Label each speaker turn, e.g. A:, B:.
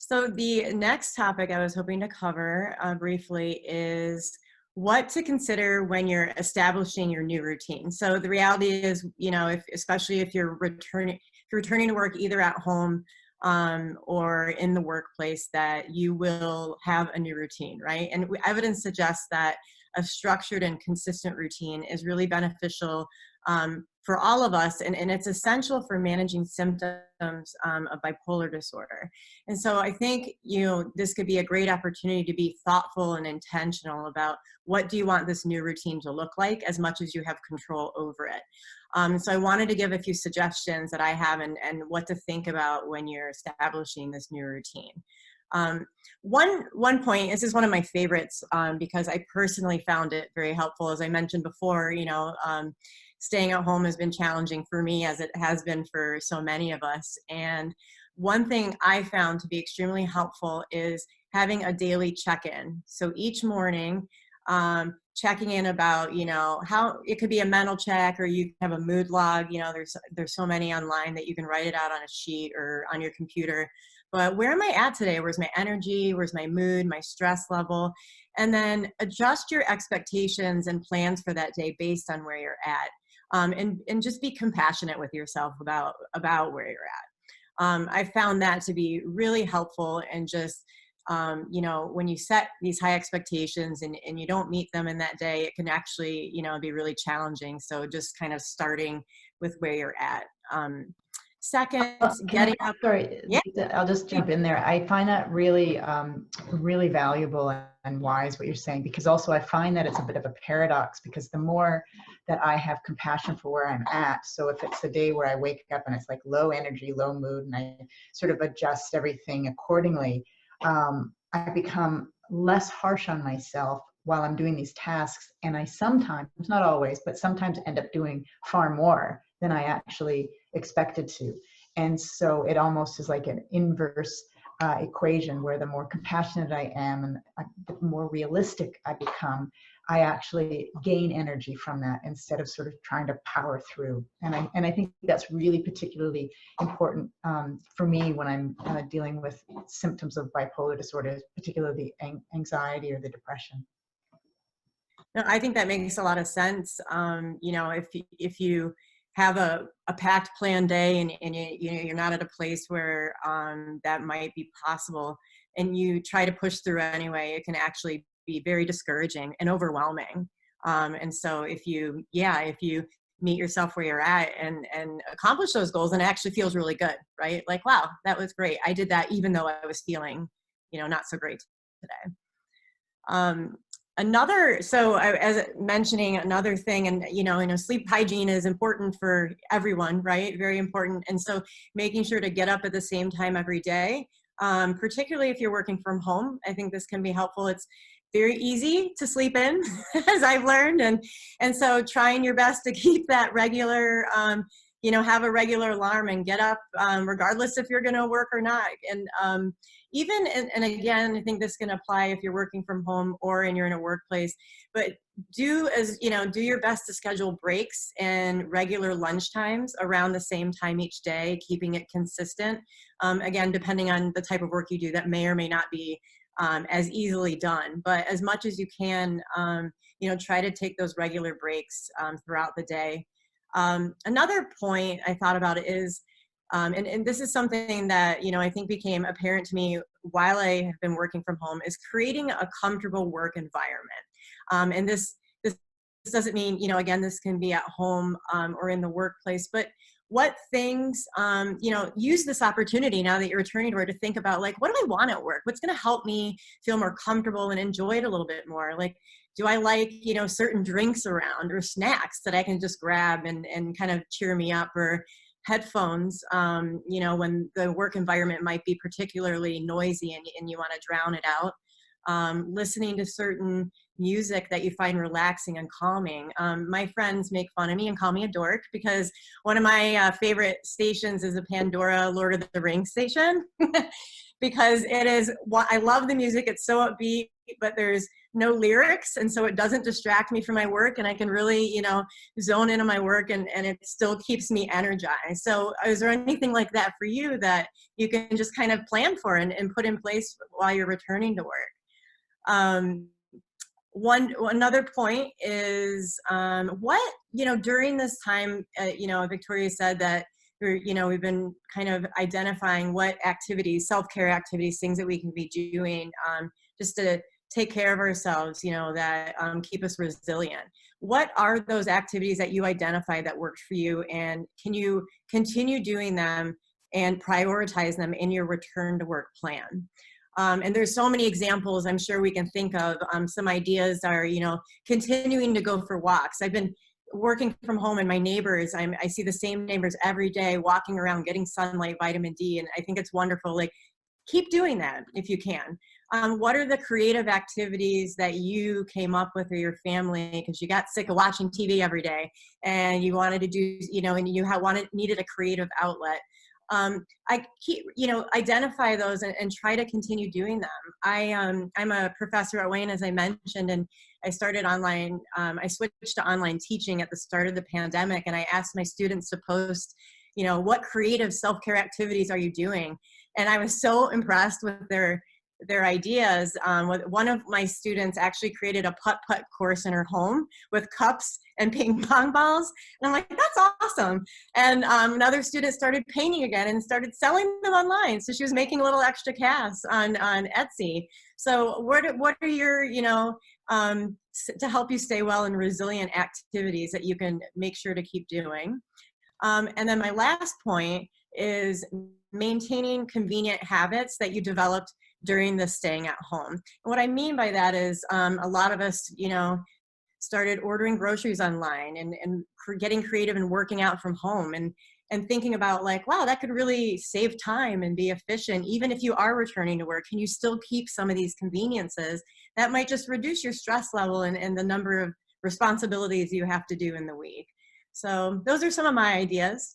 A: So the next topic I was hoping to cover briefly is what to consider when you're establishing your new routine. So the reality is, especially if you're returning to work either at home or in the workplace, that you will have a new routine, right? And evidence suggests that a structured and consistent routine is really beneficial for all of us, and it's essential for managing symptoms of bipolar disorder. And so I think, this could be a great opportunity to be thoughtful and intentional about what do you want this new routine to look like, as much as you have control over it. So I wanted to give a few suggestions that I have and what to think about when you're establishing this new routine. One point, this is one of my favorites because I personally found it very helpful. As I mentioned before, staying at home has been challenging for me, as it has been for so many of us. And one thing I found to be extremely helpful is having a daily check-in. So each morning, checking in about, how it could be a mental check, or you have a mood log. There's so many online that you can write it out on a sheet or on your computer. But where am I at today? Where's my energy? Where's my mood, my stress level? And then adjust your expectations and plans for that day based on where you're at. And just be compassionate with yourself about where you're at. I found that to be really helpful, and just, when you set these high expectations and you don't meet them in that day, it can actually, be really challenging. So just kind of starting with where you're at. Second, getting up.
B: Sorry,
A: Yeah.
B: I'll just jump in there. I find that really, really valuable and wise what you're saying, because also I find that it's a bit of a paradox, because the more that I have compassion for where I'm at, so if it's a day where I wake up and it's like low energy, low mood, and I sort of adjust everything accordingly, I become less harsh on myself while I'm doing these tasks. And I sometimes, not always, but sometimes end up doing far more than I actually expected to. And so it almost is like an inverse equation, where the more compassionate I am and the more realistic I become, I actually gain energy from that, instead of sort of trying to power through. And I think that's really particularly important for me when I'm dealing with symptoms of bipolar disorder, particularly the anxiety or the depression.
A: No, I think that makes a lot of sense. If you have a packed planned day and you're not at a place where that might be possible, and you try to push through anyway, it can actually be very discouraging and overwhelming. And so if you meet yourself where you're at and accomplish those goals, then it actually feels really good, right? Like, wow, that was great. I did that even though I was feeling, not so great today. As mentioning another thing, and sleep hygiene is important for everyone, right? Very important. And so making sure to get up at the same time every day, particularly if you're working from home, I think this can be helpful. It's very easy to sleep in, as I've learned, and so trying your best to keep that regular, have a regular alarm and get up, regardless if you're going to work or not. And and again, I think this can apply if you're working from home or you're in a workplace, but do your best to schedule breaks and regular lunch times around the same time each day, keeping it consistent. Again, depending on the type of work you do, that may or may not be as easily done, but as much as you can, try to take those regular breaks throughout the day. Another point I thought about is, and this is something that, I think became apparent to me while I have been working from home, is creating a comfortable work environment. And this doesn't mean, again, this can be at home or in the workplace, but what things, use this opportunity now that you're returning to work to think about, like, what do I want at work? What's going to help me feel more comfortable and enjoy it a little bit more? Like, do I like, certain drinks around or snacks that I can just grab and kind of cheer me up, or headphones, when the work environment might be particularly noisy and you want to drown it out. Listening to certain music that you find relaxing and calming. My friends make fun of me and call me a dork because one of my favorite stations is a Pandora Lord of the Rings station. because it is what I love the music. It's so upbeat, but there's no lyrics. And so it doesn't distract me from my work, and I can really, you know, zone into my work, and it still keeps me energized. So is there anything like that for you that you can just kind of plan for and put in place while you're returning to work? Another point is what, you know, during this time, you know, Victoria said that we've been kind of identifying what activities, self-care activities, things that we can be doing just to take care of ourselves, you know, that keep us resilient. What are those activities that you identify that worked for you, and can you continue doing them and prioritize them in your return to work plan? And there's so many examples I'm sure we can think of. Some ideas are, you know, continuing to go for walks. I've been working from home, and my neighbors, I see the same neighbors every day walking around, getting sunlight, vitamin D, and I think it's wonderful. Like, keep doing that if you can. What are the creative activities that you came up with, or your family, because you got sick of watching TV every day and you wanted to do, you know, and you needed a creative outlet? I keep, you know, identify those and try to continue doing them. I'm a professor at Wayne, as I mentioned, and I started online. I switched to online teaching at the start of the pandemic, and I asked my students to post, you know, what creative self-care activities are you doing? And I was so impressed with their ideas. One of my students actually created a putt-putt course in her home with cups and ping pong balls. And I'm like, that's awesome. And another student started painting again and started selling them online. So she was making a little extra cash on Etsy. So what are your, you know, to help you stay well and resilient activities that you can make sure to keep doing? And then my last point is maintaining convenient habits that you developed during the staying at home. And what I mean by that is a lot of us, you know, started ordering groceries online and getting creative and working out from home, and thinking about, like, wow, that could really save time and be efficient. Even if you are returning to work, can you still keep some of these conveniences that might just reduce your stress level and the number of responsibilities you have to do in the week? So those are some of my ideas.